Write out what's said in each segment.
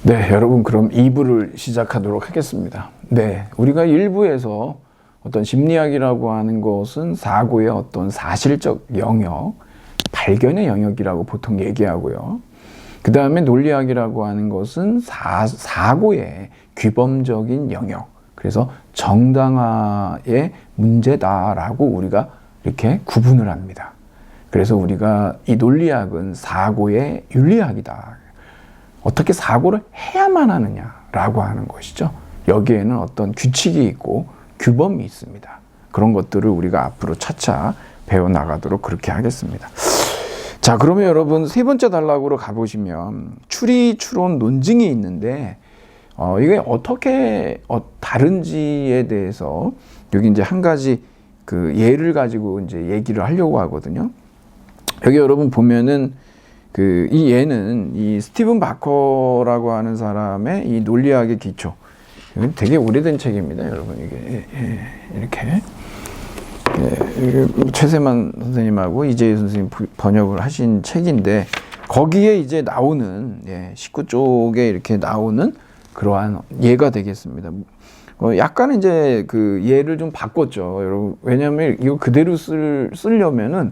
네, 여러분 그럼 2부를 시작하도록 하겠습니다. 네, 우리가 1부에서 어떤 심리학이라고 하는 것은 사고의 어떤 사실적 영역, 발견의 영역이라고 보통 얘기하고요. 그 다음에 논리학이라고 하는 것은 사고의 규범적인 영역, 그래서 정당화의 문제다라고 우리가 이렇게 구분을 합니다. 그래서 우리가 이 논리학은 사고의 윤리학이다. 어떻게 사고를 해야만 하느냐라고 하는 것이죠. 여기에는 어떤 규칙이 있고 규범이 있습니다. 그런 것들을 우리가 앞으로 차차 배워나가도록 그렇게 하겠습니다. 자, 그러면 여러분 세 번째 단락으로 가보시면 추리, 추론, 논증이 있는데 이게 어떻게 다른지에 대해서 여기 이제 한 가지 그 예를 가지고 이제 얘기를 하려고 하거든요. 여기 여러분 보면은 이 예는 이 스티븐 바커라고 하는 사람의 이 논리학의 기초. 이건 되게 오래된 책입니다, 여러분. 이게 이렇게 최세만 선생님하고 이재희 선생님 번역을 하신 책인데 거기에 이제 나오는 19쪽에 이렇게 나오는 그러한 예가 되겠습니다. 약간 이제 그 예를 좀 바꿨죠, 여러분. 왜냐하면 이거 그대로 쓰려면은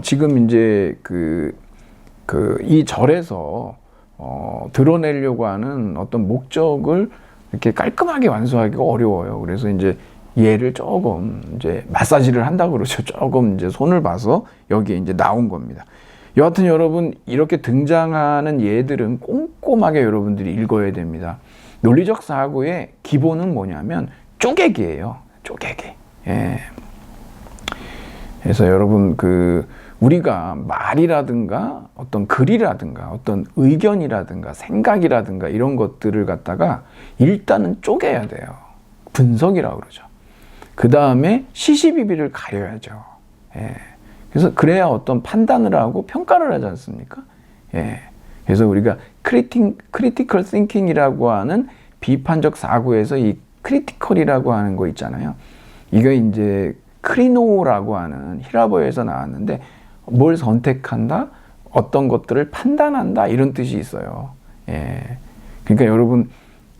지금 이제 이 절에서 드러내려고 하는 어떤 목적을 이렇게 깔끔하게 완수하기가 어려워요. 그래서 이제 얘를 조금 이제 마사지를 한다고 그러죠. 조금 이제 손을 봐서 여기에 이제 나온 겁니다. 여하튼 여러분 이렇게 등장하는 예들은 꼼꼼하게 여러분들이 읽어야 됩니다. 논리적 사고의 기본은 뭐냐면 쪼개기예요. 쪼개기. 예. 그래서 여러분 우리가 말이라든가 어떤 글이라든가 어떤 의견이라든가 생각이라든가 이런 것들을 갖다가 일단은 쪼개야 돼요. 분석이라고 그러죠. 그 다음에 시시비비를 가려야죠. 예. 그래서 그래야 어떤 판단을 하고 평가를 하지 않습니까? 예. 그래서 우리가 크리티컬 띵킹이라고 하는 비판적 사고에서 이 크리티컬이라고 하는 거 있잖아요. 이거 이제 크리노라고 하는 히라보에서 나왔는데 뭘 선택한다, 어떤 것들을 판단한다 이런 뜻이 있어요. 예. 그러니까 여러분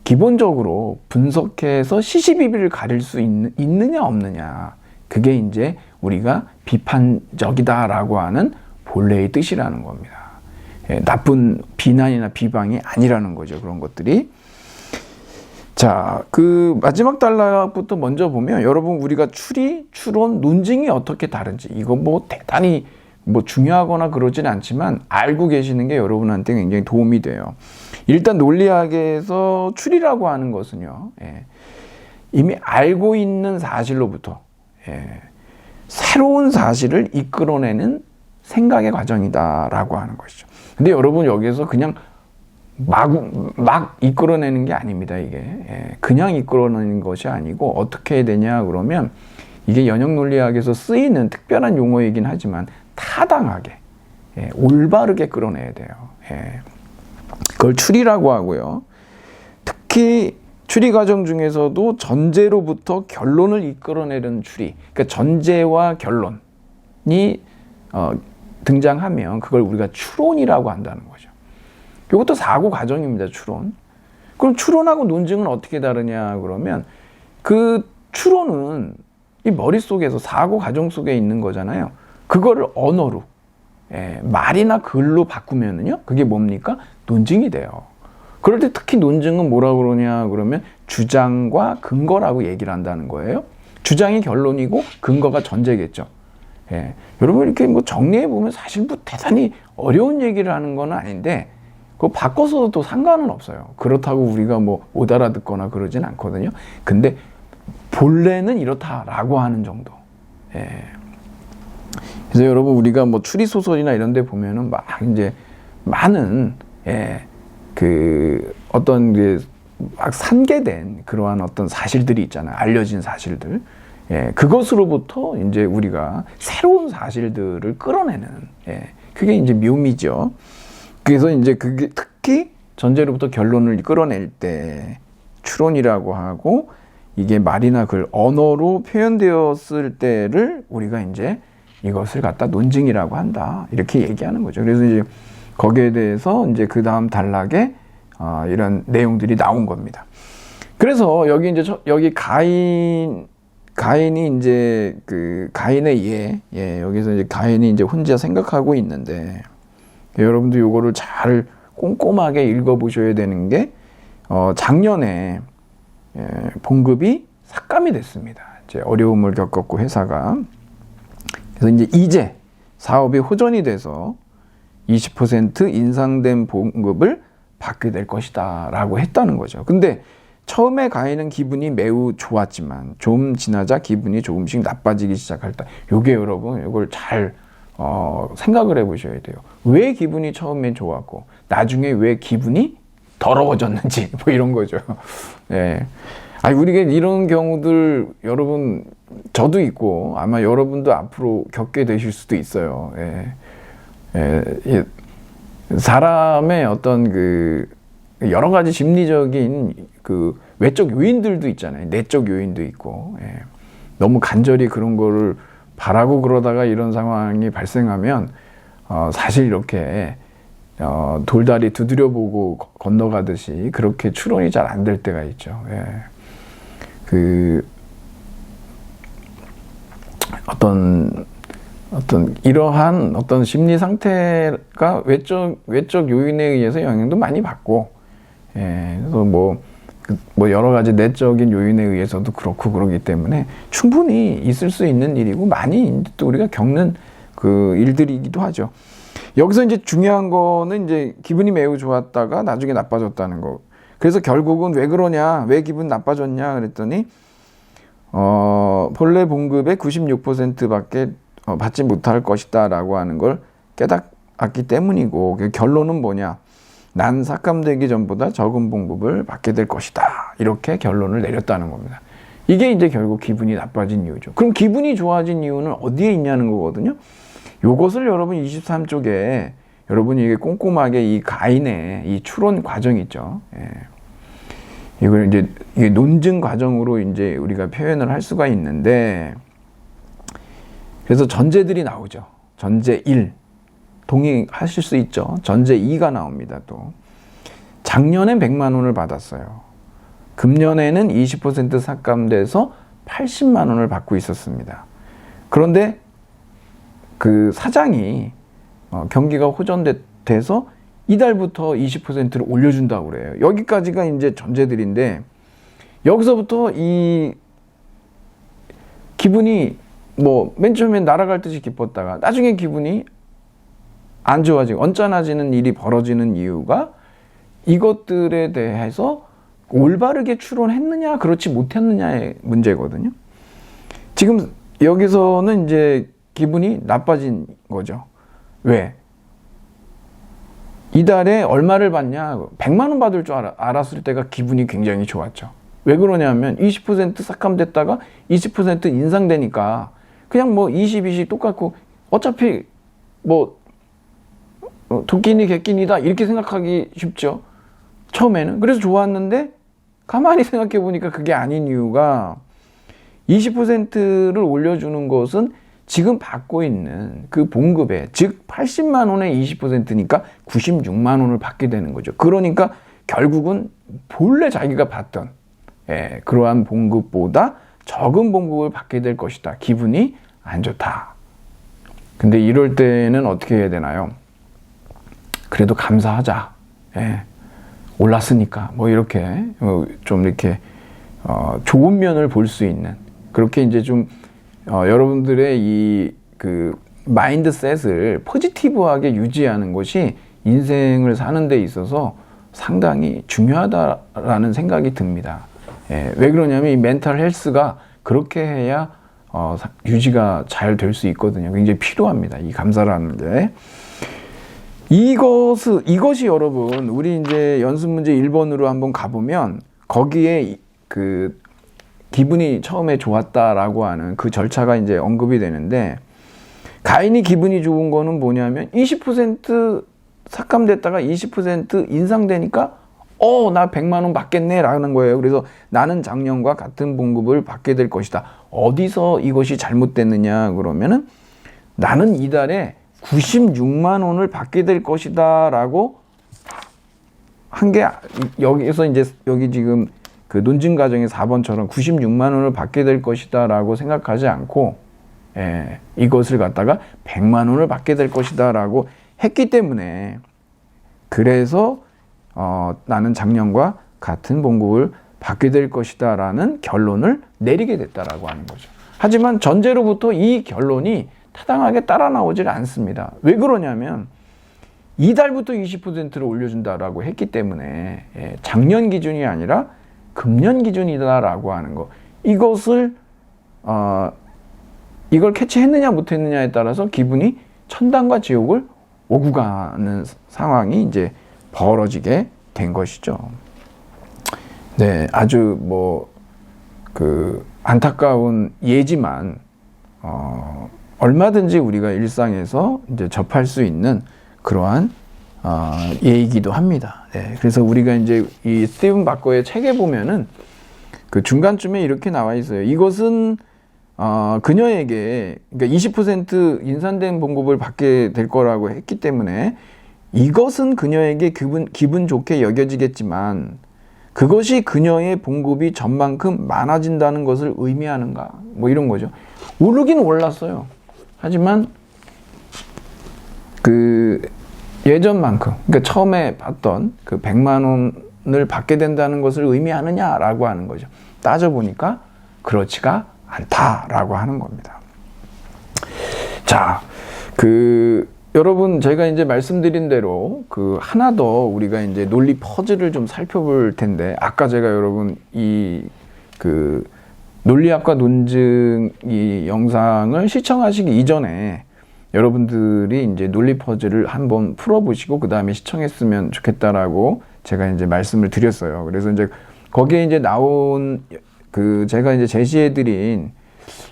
기본적으로 분석해서 시시비비를 가릴 수 있느냐 없느냐, 그게 이제 우리가 비판적이다라고 하는 본래의 뜻이라는 겁니다. 예. 나쁜 비난이나 비방이 아니라는 거죠, 그런 것들이. 자, 마지막 단락부터 먼저 보면 여러분 우리가 추리, 추론, 논증이 어떻게 다른지, 이거 뭐 대단히 중요하거나 그러진 않지만 알고 계시는 게 여러분한테 굉장히 도움이 돼요. 일단 논리학에서 추리라고 하는 것은요, 이미 알고 있는 사실로부터 새로운 사실을 이끌어내는 생각의 과정이다라고 하는 것이죠. 근데 여러분 여기서 그냥 막 이끌어내는 게 아닙니다. 이게 그냥 이끌어내는 것이 아니고 어떻게 해야 되냐 그러면 이게 연역 논리학에서 쓰이는 특별한 용어이긴 하지만 타당하게 올바르게 끌어내야 돼요. 그걸 추리라고 하고요. 특히 추리 과정 중에서도 전제로부터 결론을 이끌어내는 추리, 그러니까 전제와 결론이 등장하면 그걸 우리가 추론이라고 한다는 거죠. 이것도 사고 과정입니다, 추론. 그럼 추론하고 논증은 어떻게 다르냐 그러면 추론은 이 머릿속에서 사고 과정 속에 있는 거잖아요. 그거를 언어로, 말이나 글로 바꾸면은요, 그게 뭡니까? 논증이 돼요. 그럴 때 특히 논증은 뭐라고 그러냐 그러면 주장과 근거라고 얘기를 한다는 거예요. 주장이 결론이고 근거가 전제겠죠. 여러분 이렇게 정리해 보면 사실 대단히 어려운 얘기를 하는 건 아닌데 그거 바꿔서도 상관은 없어요. 그렇다고 우리가 못 알아듣거나 그러진 않거든요. 근데 본래는 이렇다라고 하는 정도. 그래서 여러분 우리가 추리 소설이나 이런 데 보면은 막 이제 많은 어떤 막 산계된 그러한 어떤 사실들이 있잖아요. 알려진 사실들. 그것으로부터 이제 우리가 새로운 사실들을 끌어내는, 그게 이제 묘미죠. 그래서 이제 그게 특히 전제로부터 결론을 끌어낼 때 추론이라고 하고, 이게 말이나 글, 언어로 표현되었을 때를 우리가 이제 이것을 갖다 논증이라고 한다. 이렇게 얘기하는 거죠. 그래서 이제 거기에 대해서 이제 그 다음 단락에 이런 내용들이 나온 겁니다. 그래서 여기 이제 여기 가인이 이제 그 가인의 여기서 이제 가인이 이제 혼자 생각하고 있는데, 여러분도 요거를 잘 꼼꼼하게 읽어보셔야 되는 게, 작년에 봉급이 삭감이 됐습니다. 이제 어려움을 겪었고 회사가, 그래서 이제 사업이 호전이 돼서 20% 인상된 봉급을 받게 될 것이다 라고 했다는 거죠. 근데 처음에 가인은 기분이 매우 좋았지만 좀 지나자 기분이 조금씩 나빠지기 시작했다. 요게 여러분, 이걸 잘 생각을 해보셔야 돼요. 왜 기분이 처음엔 좋았고 나중에 왜 기분이 더러워졌는지, 뭐 이런 거죠. 예. 아니, 우리가 이런 경우들 여러분, 저도 있고 아마 여러분도 앞으로 겪게 되실 수도 있어요. 예. 사람의 어떤 그 여러 가지 심리적인 그 외적 요인들도 있잖아요. 내적 요인도 있고. 예. 너무 간절히 그런 거를 바라고 그러다가 이런 상황이 발생하면 사실 이렇게 돌다리 두드려보고 건너가듯이 그렇게 추론이 잘 안 될 때가 있죠. 예. 그 어떤 이러한 어떤 심리 상태가 외적 요인에 의해서 영향도 많이 받고, 예, 그래서 뭐 여러 가지 내적인 요인에 의해서도 그렇고 그러기 때문에 충분히 있을 수 있는 일이고 많이 또 우리가 겪는 그 일들이기도 하죠. 여기서 이제 중요한 거는 이제 기분이 매우 좋았다가 나중에 나빠졌다는 거. 그래서 결국은 왜 그러냐, 왜 기분 나빠졌냐 그랬더니 본래 봉급의 96%밖에 받지 못할 것이다 라고 하는 걸 깨닫기 때문이고, 그 결론은 뭐냐, 난 삭감되기 전보다 적은 봉급을 받게 될 것이다, 이렇게 결론을 내렸다는 겁니다. 이게 이제 결국 기분이 나빠진 이유죠. 그럼 기분이 좋아진 이유는 어디에 있냐는 거거든요. 요것을 여러분 23쪽에 여러분이 이게 꼼꼼하게 이 가인의 이 추론 과정이 있죠. 예. 이걸 이제 이게 논증 과정으로 이제 우리가 표현을 할 수가 있는데, 그래서 전제들이 나오죠. 전제 1 동의하실 수 있죠. 전제 2가 나옵니다. 또 작년엔 100만 원을 받았어요. 금년에는 20% 삭감돼서 80만 원을 받고 있었습니다. 그런데 그 사장이 경기가 호전돼서 이달부터 20%를 올려준다고 그래요. 여기까지가 이제 전제들인데, 여기서부터 이 기분이 뭐 맨 처음엔 날아갈 듯이 기뻤다가 나중에 기분이 안 좋아지고 언짢아지는 일이 벌어지는 이유가 이것들에 대해서 올바르게 추론했느냐 그렇지 못했느냐의 문제거든요. 지금 여기서는 이제 기분이 나빠진 거죠. 왜? 이달에 얼마를 받냐, 100만 원 받을 줄 알았을 때가 기분이 굉장히 좋았죠. 왜 그러냐면 20% 삭감됐다가 20% 인상되니까 그냥 뭐 20, 똑같고 어차피 뭐 도끼니 개끼니다 이렇게 생각하기 쉽죠, 처음에는. 그래서 좋았는데 가만히 생각해 보니까 그게 아닌 이유가 20%를 올려주는 것은 지금 받고 있는 그 봉급에, 즉 80만 원의 20%니까 96만 원을 받게 되는 거죠. 그러니까 결국은 본래 자기가 받던 그러한 봉급보다 적은 봉급을 받게 될 것이다. 기분이 안 좋다. 근데 이럴 때는 어떻게 해야 되나요? 그래도 감사하자. 올랐으니까 뭐 이렇게 좀 이렇게 좋은 면을 볼 수 있는, 그렇게 이제 좀 여러분들의 이 그 마인드셋을 포지티브하게 유지하는 것이 인생을 사는 데 있어서 상당히 중요하다라는 생각이 듭니다. 왜 그러냐면 이 멘탈 헬스가 그렇게 해야 유지가 잘 될 수 있거든요. 굉장히 필요합니다, 이 감사라는 게. 이것이 여러분, 우리 이제 연습 문제 1번으로 한번 가보면 거기에 그 기분이 처음에 좋았다라고 하는 그 절차가 이제 언급이 되는데, 가인이 기분이 좋은 거는 뭐냐면 20% 삭감됐다가 20% 인상되니까 나 100만 원 받겠네 라는 거예요. 그래서 나는 작년과 같은 봉급을 받게 될 것이다. 어디서 이것이 잘못됐느냐 그러면은 나는 이달에 96만 원을 받게 될 것이다 라고 한 게 여기서 이제 여기 지금 그 논증 과정의 4번처럼 96만 원을 받게 될 것이다라고 생각하지 않고 이것을 갖다가 100만 원을 받게 될 것이다라고 했기 때문에 그래서 나는 작년과 같은 봉급을 받게 될 것이다라는 결론을 내리게 됐다라고 하는 거죠. 하지만 전제로부터 이 결론이 타당하게 따라 나오질 않습니다. 왜 그러냐면 이달부터 20%를 올려준다라고 했기 때문에 작년 기준이 아니라 금년 기준이다라고 하는 거. 이것을 이걸 캐치했느냐 못했느냐에 따라서 기분이 천당과 지옥을 오고 가는 상황이 이제 벌어지게 된 것이죠. 네, 아주 그 안타까운 예지만 얼마든지 우리가 일상에서 이제 접할 수 있는 그러한 예이기도 합니다. 네, 그래서 우리가 이제 이 스티븐 바커의 책에 보면은 그 중간쯤에 이렇게 나와 있어요. 이것은 그녀에게 그러니까 20% 인산된 봉급을 받게 될 거라고 했기 때문에 이것은 그녀에게 기분 좋게 여겨지겠지만 그것이 그녀의 봉급이 전만큼 많아진다는 것을 의미하는가? 뭐 이런 거죠. 오르긴 올랐어요. 하지만 그 예전만큼, 그러니까 처음에 받던 그 100만 원을 받게 된다는 것을 의미하느냐라고 하는 거죠. 따져보니까 그렇지가 않다라고 하는 겁니다. 자, 여러분 제가 이제 말씀드린 대로 하나 더 우리가 이제 논리 퍼즐을 좀 살펴볼 텐데, 아까 제가 여러분 논리학과 논증 이 영상을 시청하시기 이전에 여러분들이 이제 논리 퍼즐을 한번 풀어보시고 그 다음에 시청했으면 좋겠다라고 제가 이제 말씀을 드렸어요. 그래서 이제 거기에 이제 나온 제가 이제 제시해드린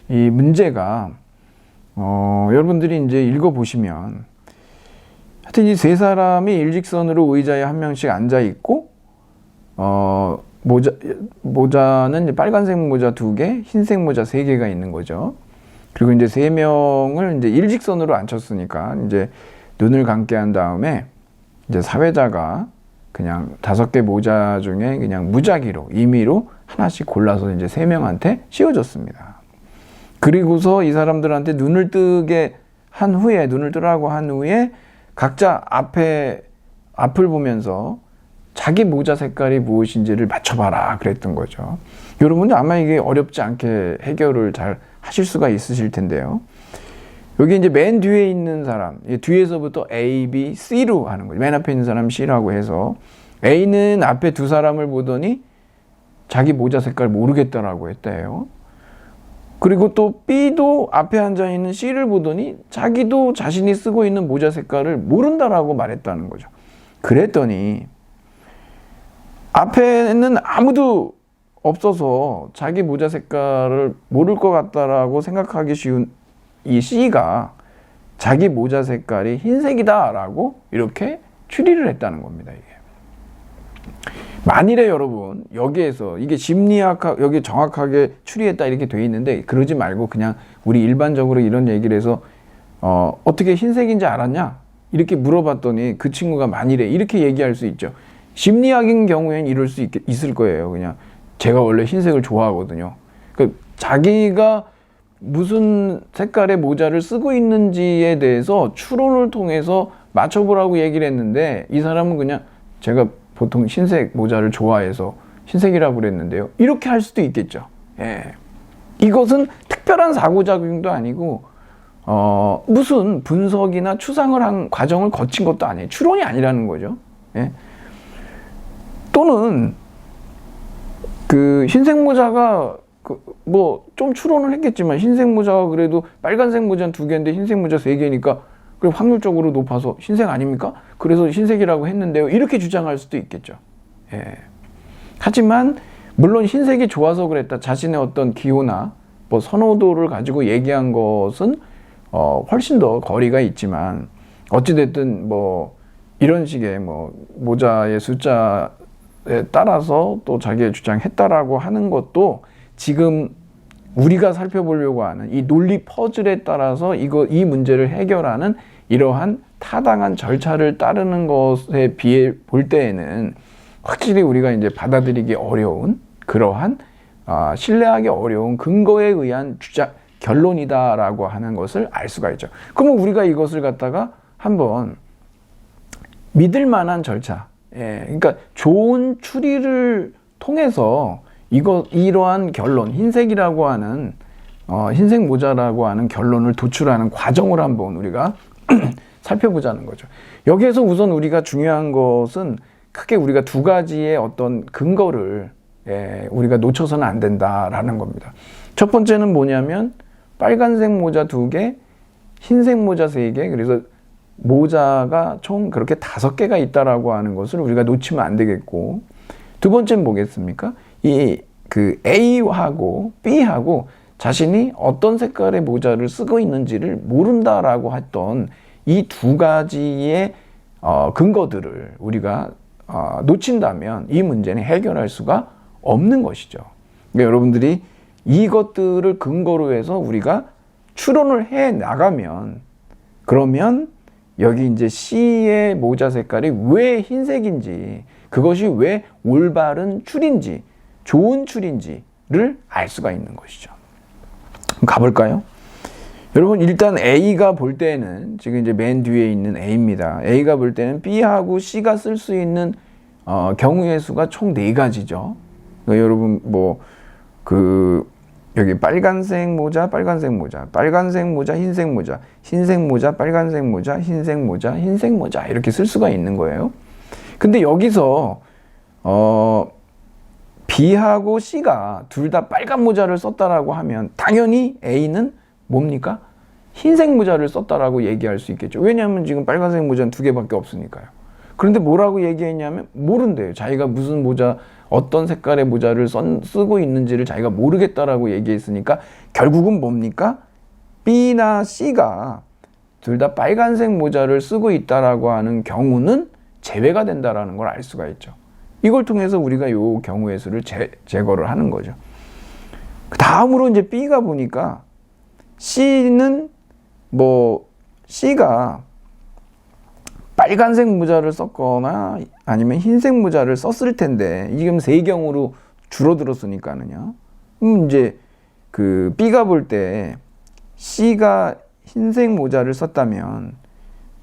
이 문제가 여러분들이 이제 읽어보시면 하여튼 이 세 사람이 일직선으로 의자에 한 명씩 앉아 있고 모자는 이제 빨간색 모자 2개, 흰색 모자 3개가 있는 거죠. 그리고 이제 3명을 이제 일직선으로 앉혔으니까 이제 눈을 감게 한 다음에 이제 사회자가 그냥 5개 모자 중에 그냥 무작위로 임의로 하나씩 골라서 이제 3명한테 씌워줬습니다. 그리고서 이 사람들한테 눈을 뜨라고 한 후에 각자 앞을 보면서 자기 모자 색깔이 무엇인지를 맞춰봐라 그랬던 거죠. 여러분들 아마 이게 어렵지 않게 해결을 잘 하실 수가 있으실 텐데요. 여기 이제 맨 뒤에 있는 사람, 뒤에서부터 A, B, C로 하는 거죠. 맨 앞에 있는 사람 C라고 해서 A는 앞에 두 사람을 보더니 자기 모자 색깔 모르겠다라고 했대요. 그리고 또 B도 앞에 앉아있는 C를 보더니 자기도 자신이 쓰고 있는 모자 색깔을 모른다라고 말했다는 거죠. 그랬더니 앞에는 아무도 없어서 자기 모자 색깔을 모를 것 같다라고 생각하기 쉬운 이 C가 자기 모자 색깔이 흰색이다라고 이렇게 추리를 했다는 겁니다. 이게. 만일에 여러분 여기에서 이게 여기 정확하게 추리했다 이렇게 돼 있는데 그러지 말고 그냥 우리 일반적으로 이런 얘기를 해서 어떻게 흰색인지 알았냐? 이렇게 물어봤더니 그 친구가 만일에 이렇게 얘기할 수 있죠. 심리학인 경우에는 이럴 수 있을 거예요. 그냥 제가 원래 흰색을 좋아하거든요. 그러니까 자기가 무슨 색깔의 모자를 쓰고 있는지에 대해서 추론을 통해서 맞춰보라고 얘기를 했는데 이 사람은 그냥 제가 보통 흰색 모자를 좋아해서 흰색이라고 그랬는데요. 이렇게 할 수도 있겠죠. 예. 이것은 특별한 사고작용도 아니고 무슨 분석이나 추상을 한 과정을 거친 것도 아니에요. 추론이 아니라는 거죠. 예. 또는 흰색 모자가 좀 추론을 했겠지만 흰색 모자가 그래도 빨간색 모자는 2개인데 흰색 모자 3개니까 그럼 확률적으로 높아서 흰색 아닙니까? 그래서 흰색이라고 했는데요. 이렇게 주장할 수도 있겠죠. 예. 하지만 물론 흰색이 좋아서 그랬다. 자신의 어떤 기호나 선호도를 가지고 얘기한 것은 훨씬 더 거리가 있지만 어찌됐든 이런 식의 모자의 숫자에 따라서 또 자기의 주장했다라고 하는 것도 지금 우리가 살펴보려고 하는 이 논리 퍼즐에 따라서 이 문제를 해결하는 이러한 타당한 절차를 따르는 것에 비해 볼 때에는 확실히 우리가 이제 받아들이기 어려운 그러한 신뢰하기 어려운 근거에 의한 결론이다라고 하는 것을 알 수가 있죠. 그러면 우리가 이것을 갖다가 한번 믿을 만한 절차, 그러니까 좋은 추리를 통해서 이러한 결론, 흰색이라고 하는 흰색 모자라고 하는 결론을 도출하는 과정을 한번 우리가 살펴보자는 거죠. 여기에서 우선 우리가 중요한 것은 크게 우리가 두 가지의 어떤 근거를 우리가 놓쳐서는 안 된다라는 겁니다. 첫 번째는 뭐냐면 빨간색 모자 2개, 흰색 모자 3개, 그래서 모자가 총 그렇게 5개가 있다라고 하는 것을 우리가 놓치면 안 되겠고, 두 번째는 뭐겠습니까? 그 A하고 B하고 자신이 어떤 색깔의 모자를 쓰고 있는지를 모른다라고 했던 이 두 가지의 근거들을 우리가 놓친다면 이 문제는 해결할 수가 없는 것이죠. 그러니까 여러분들이 이것들을 근거로 해서 우리가 추론을 해 나가면, 그러면 여기 이제 C의 모자 색깔이 왜 흰색인지, 그것이 왜 올바른 추리인지, 좋은 추리인지를 알 수가 있는 것이죠. 가볼까요? 여러분, 일단 A가 볼 때는, 지금 이제 맨 뒤에 있는 A입니다. A가 볼 때는 B하고 C가 쓸 수 있는 경우의 수가 총 4가지죠. 그러니까 여러분, 여기 빨간색 모자, 빨간색 모자, 빨간색 모자, 흰색 모자, 흰색 모자, 빨간색 모자, 흰색 모자, 흰색 모자, 이렇게 쓸 수가 있는 거예요. 근데 여기서 B하고 C가 둘 다 빨간 모자를 썼다라고 하면 당연히 A는 뭡니까? 흰색 모자를 썼다라고 얘기할 수 있겠죠. 왜냐하면 지금 빨간색 모자는 2개밖에 없으니까요. 그런데 뭐라고 얘기했냐면 모른대요. 자기가 무슨 모자, 어떤 색깔의 모자를 쓰고 있는지를 자기가 모르겠다라고 얘기했으니까 결국은 뭡니까? B나 C가 둘 다 빨간색 모자를 쓰고 있다라고 하는 경우는 제외가 된다라는 걸 알 수가 있죠. 이걸 통해서 우리가 이 경우의 수를 제거를 하는 거죠. 다음으로 이제 B가 보니까 C는 C가 빨간색 모자를 썼거나 아니면 흰색 모자를 썼을 텐데, 지금 3경우로 줄어들었으니까는요. 이제 그 B가 볼 때 C가 흰색 모자를 썼다면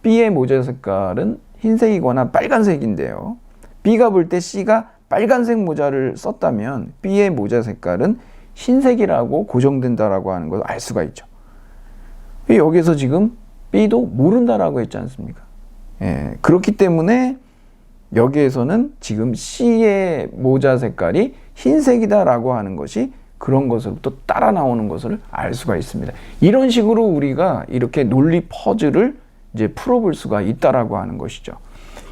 B의 모자 색깔은 흰색이거나 빨간색인데요. B가 볼 때 C가 빨간색 모자를 썼다면 B의 모자 색깔은 흰색이라고 고정된다라고 하는 걸 알 수가 있죠. 여기서 지금 B도 모른다라고 했지 않습니까? 그렇기 때문에 여기에서는 지금 C의 모자 색깔이 흰색이다라고 하는 것이 그런 것으로부터 따라 나오는 것을 알 수가 있습니다. 이런 식으로 우리가 이렇게 논리 퍼즐을 이제 풀어볼 수가 있다라고 하는 것이죠.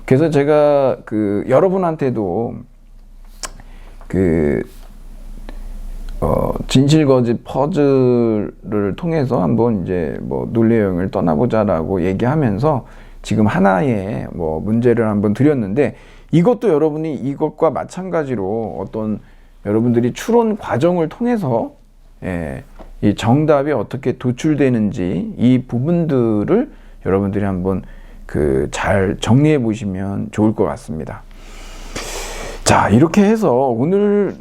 그래서 제가 여러분한테도 진실거짓 퍼즐을 통해서 한번 이제 논리 여행을 떠나보자라고 얘기하면서 지금 하나의 문제를 한번 드렸는데, 이것도 여러분이 이것과 마찬가지로 어떤 여러분들이 추론 과정을 통해서 이 정답이 어떻게 도출되는지 이 부분들을 여러분들이 한번 잘 정리해 보시면 좋을 것 같습니다. 자, 이렇게 해서 오늘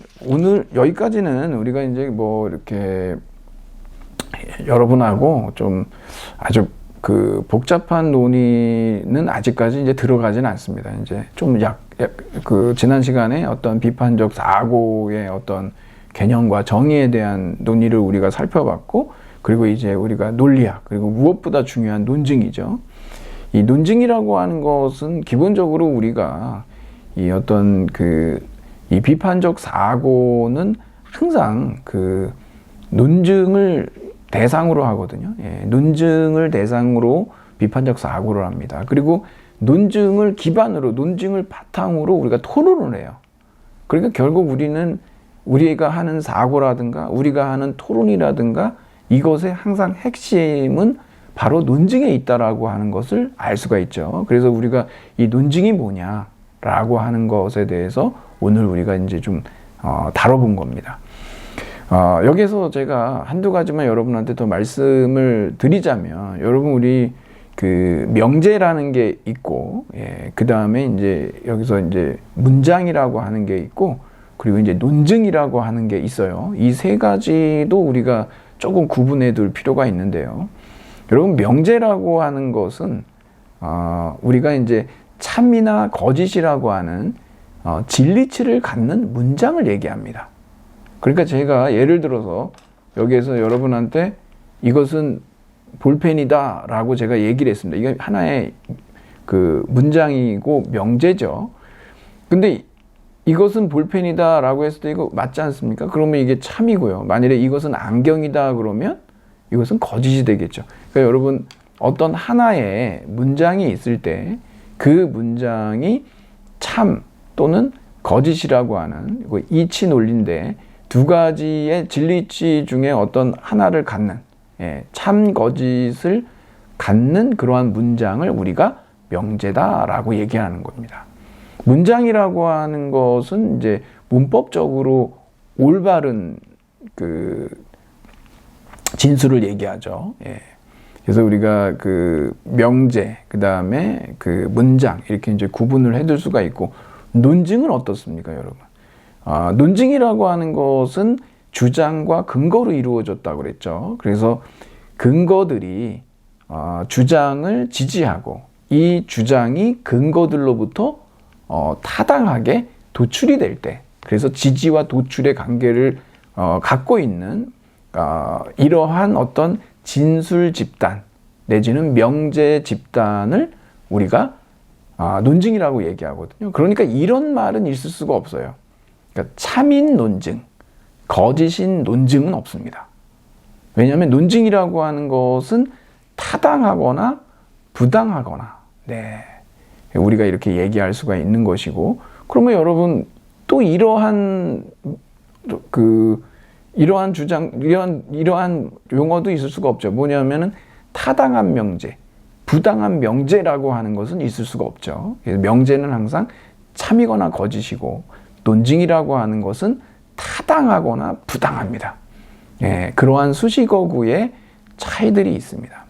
여기까지는 우리가 이제 이렇게 여러분하고 좀 아주 복잡한 논의는 아직까지 이제 들어가지는 않습니다. 이제 좀 지난 시간에 어떤 비판적 사고의 어떤 개념과 정의에 대한 논의를 우리가 살펴봤고, 그리고 이제 우리가 논리학, 그리고 무엇보다 중요한 논증이죠. 이 논증이라고 하는 것은 기본적으로 우리가 이 어떤 이 비판적 사고는 항상 논증을 대상으로 하거든요. 논증을 대상으로 비판적 사고를 합니다. 그리고 논증을 기반으로, 논증을 바탕으로 우리가 토론을 해요. 그러니까 결국 우리가 하는 사고라든가 우리가 하는 토론이라든가 이것의 항상 핵심은 바로 논증에 있다라고 하는 것을 알 수가 있죠. 그래서 우리가 이 논증이 뭐냐라고 하는 것에 대해서 오늘 우리가 이제 좀 다뤄본 겁니다. 여기서 제가 한두 가지만 여러분한테 더 말씀을 드리자면, 여러분 우리 그 명제라는 게 있고, 예, 그 다음에 이제 여기서 이제 문장이라고 하는 게 있고, 그리고 이제 논증이라고 하는 게 있어요. 이 세 가지도 우리가 조금 구분해 둘 필요가 있는데요. 여러분, 명제라고 하는 것은 우리가 이제 참이나 거짓이라고 하는 진리치를 갖는 문장을 얘기합니다. 그러니까 제가 예를 들어서 여기에서 여러분한테 이것은 볼펜이다 라고 제가 얘기를 했습니다. 이게 하나의 그 문장이고 명제죠. 근데 이것은 볼펜이다 라고 했을 때 이거 맞지 않습니까? 그러면 이게 참이고요. 만일에 이것은 안경이다 그러면 이것은 거짓이 되겠죠. 그러니까 여러분, 어떤 하나의 문장이 있을 때 그 문장이 참 또는 거짓이라고 하는 이치 논리인데, 두 가지의 진리치 중에 어떤 하나를 갖는, 참 거짓을 갖는 그러한 문장을 우리가 명제다라고 얘기하는 겁니다. 문장이라고 하는 것은 이제 문법적으로 올바른 그 진술을 얘기하죠. 그래서 우리가 그 명제, 그 다음에 그 문장 이렇게 이제 구분을 해둘 수가 있고, 논증은 어떻습니까, 여러분? 논증이라고 하는 것은 주장과 근거로 이루어졌다고 그랬죠. 그래서 근거들이 주장을 지지하고 이 주장이 근거들로부터 타당하게 도출이 될 때, 그래서 지지와 도출의 관계를 갖고 있는 이러한 어떤 진술 집단 내지는 명제 집단을 우리가 논증이라고 얘기하거든요. 그러니까 이런 말은 있을 수가 없어요. 그러니까 참인 논증, 거짓인 논증은 없습니다. 왜냐하면 논증이라고 하는 것은 타당하거나 부당하거나, 우리가 이렇게 얘기할 수가 있는 것이고, 그러면 여러분 또 이러한 주장, 이러한 용어도 있을 수가 없죠. 뭐냐면은 타당한 명제, 부당한 명제라고 하는 것은 있을 수가 없죠. 명제는 항상 참이거나 거짓이고, 논증이라고 하는 것은 타당하거나 부당합니다. 그러한 수식어구의 차이들이 있습니다.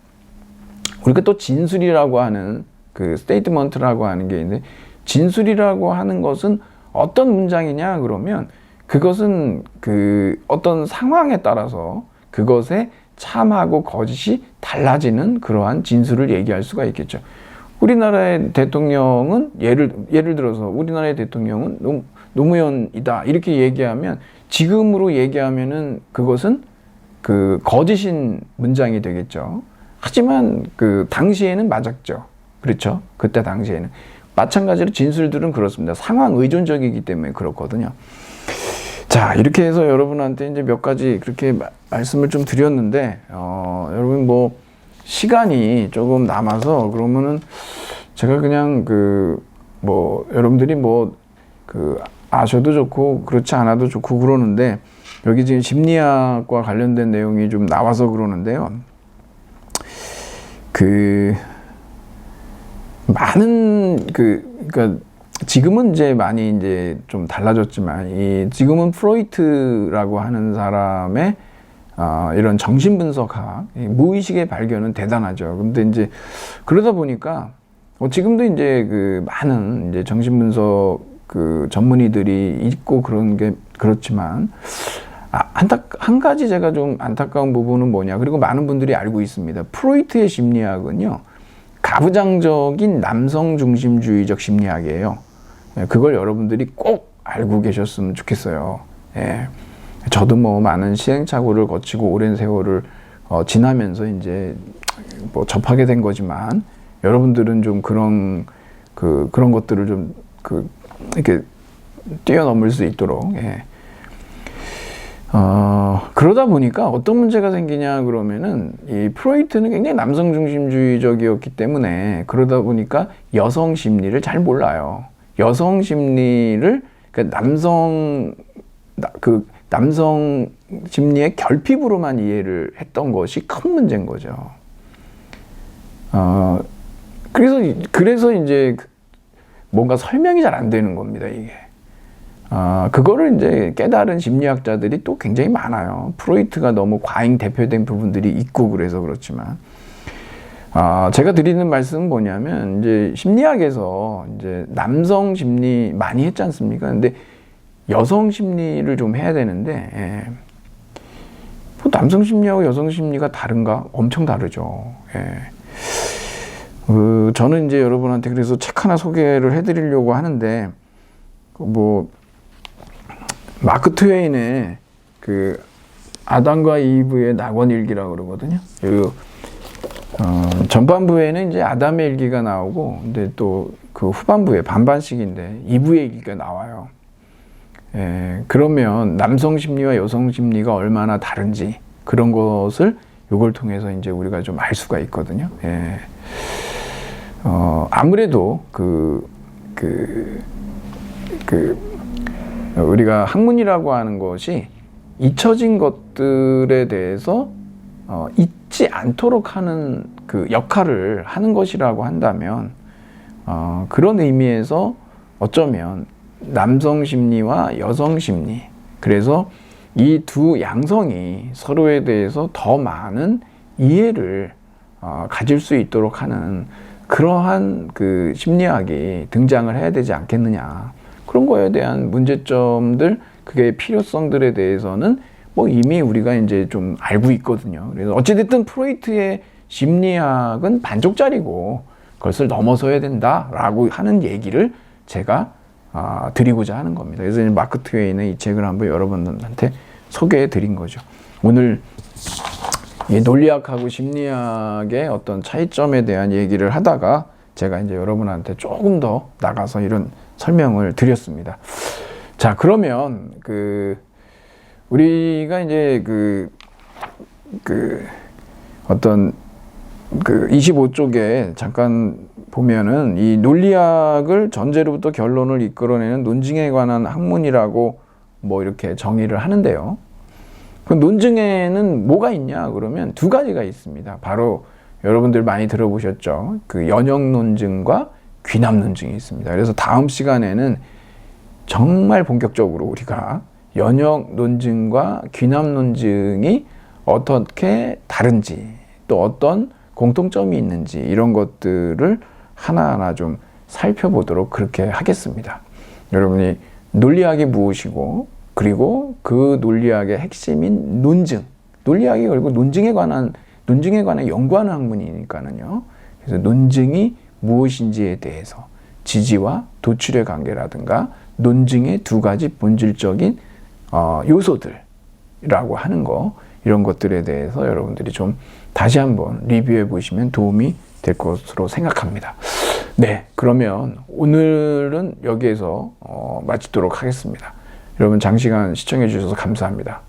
우리가 또 진술이라고 하는 그 스테이트먼트라고 하는 게 있는데, 진술이라고 하는 것은 어떤 문장이냐 그러면 그것은 그 어떤 상황에 따라서 그것의 참하고 거짓이 달라지는 그러한 진술을 얘기할 수가 있겠죠. 우리나라의 대통령은 예를 들어서 우리나라의 대통령은 노무현이다 이렇게 얘기하면, 지금으로 얘기하면은 그것은 그 거짓인 문장이 되겠죠. 하지만 그 당시에는 맞았죠. 그렇죠? 그때 당시에는. 마찬가지로 진술들은 그렇습니다. 상황 의존적이기 때문에 그렇거든요. 자, 이렇게 해서 여러분한테 이제 몇 가지 그렇게 말씀을 좀 드렸는데, 여러분 뭐 시간이 조금 남아서 그러면은 제가 그냥 여러분들이 아셔도 좋고 그렇지 않아도 좋고 그러는데, 여기 지금 심리학과 관련된 내용이 좀 나와서 그러는데요. 그러니까 지금은 이제 많이 이제 좀 달라졌지만, 지금은 프로이트라고 하는 사람의 이런 정신분석학, 무의식의 발견은 대단하죠. 근데 이제 그러다 보니까 지금도 이제 많은 이제 정신분석 전문의들이 있고 그런 게 그렇지만, 한 가지 제가 좀 안타까운 부분은 뭐냐, 그리고 많은 분들이 알고 있습니다. 프로이트의 심리학은요, 가부장적인 남성 중심주의적 심리학이에요. 그걸 여러분들이 꼭 알고 계셨으면 좋겠어요. 저도 많은 시행착오를 거치고 오랜 세월을 지나면서 이제 접하게 된 거지만, 여러분들은 좀 그런 것들을 좀 이렇게 뛰어넘을 수 있도록, 그러다 보니까 어떤 문제가 생기냐 그러면은, 이 프로이트는 굉장히 남성 중심주의적이었기 때문에, 그러다 보니까 여성 심리를 잘 몰라요. 여성 심리를, 남성 심리의 결핍으로만 이해를 했던 것이 큰 문제인 거죠. 그래서 이제 뭔가 설명이 잘 안 되는 겁니다, 이게. 그거를 이제 깨달은 심리학자들이 또 굉장히 많아요. 프로이트가 너무 과잉 대표된 부분들이 있고 그래서 그렇지만. 제가 드리는 말씀은 뭐냐면, 이제 심리학에서 이제 남성 심리 많이 했지 않습니까? 근데 여성 심리를 좀 해야 되는데, 뭐 남성 심리하고 여성 심리가 다른가? 엄청 다르죠. 저는 이제 여러분한테 그래서 책 하나 소개를 해드리려고 하는데, 뭐, 마크 트웨인의 그 아담과 이브의 낙원일기라고 그러거든요. 전반부에는 이제 아담의 일기가 나오고, 근데 또 그 후반부에 반반씩인데 이브의 일기가 나와요. 그러면 남성 심리와 여성 심리가 얼마나 다른지 그런 것을 이걸 통해서 이제 우리가 좀 알 수가 있거든요. 아무래도 우리가 학문이라고 하는 것이 잊혀진 것들에 대해서 잊지 않도록 하는 그 역할을 하는 것이라고 한다면, 그런 의미에서 어쩌면 남성 심리와 여성 심리, 그래서 이 두 양성이 서로에 대해서 더 많은 이해를 가질 수 있도록 하는 그러한 그 심리학이 등장을 해야 되지 않겠느냐. 그런 거에 대한 문제점들, 그게 필요성들에 대해서는 뭐 이미 우리가 이제 좀 알고 있거든요. 그래서 어찌됐든 프로이트의 심리학은 반쪽짜리고 그것을 넘어서야 된다라고 하는 얘기를 제가 드리고자 하는 겁니다. 그래서 마크 트웨인의 이 책을 한번 여러분들한테 소개해 드린 거죠. 오늘 이 논리학하고 심리학의 어떤 차이점에 대한 얘기를 하다가 제가 이제 여러분한테 조금 더 나가서 이런 설명을 드렸습니다. 자, 그러면 우리가 이제 어떤 25쪽에 잠깐 보면은 이 논리학을 전제로부터 결론을 이끌어내는 논증에 관한 학문이라고 뭐 이렇게 정의를 하는데요. 그 논증에는 뭐가 있냐 그러면 두 가지가 있습니다. 바로 여러분들 많이 들어보셨죠? 그 연역 논증과 귀납 논증이 있습니다. 그래서 다음 시간에는 정말 본격적으로 우리가 연역 논증과 귀납 논증이 어떻게 다른지, 또 어떤 공통점이 있는지, 이런 것들을 하나하나 좀 살펴보도록 그렇게 하겠습니다. 여러분이 논리학이 무엇이고, 그리고 그 논리학의 핵심인 논증, 논리학이 결국 논증에 관한 연구하는 학문이니까는요. 그래서 논증이 무엇인지에 대해서 지지와 도출의 관계라든가 논증의 두 가지 본질적인 요소들이라고 하는 거, 이런 것들에 대해서 여러분들이 좀 다시 한번 리뷰해 보시면 도움이 될 것으로 생각합니다. 네, 그러면 오늘은 여기에서 마치도록 하겠습니다. 여러분 장시간 시청해 주셔서 감사합니다.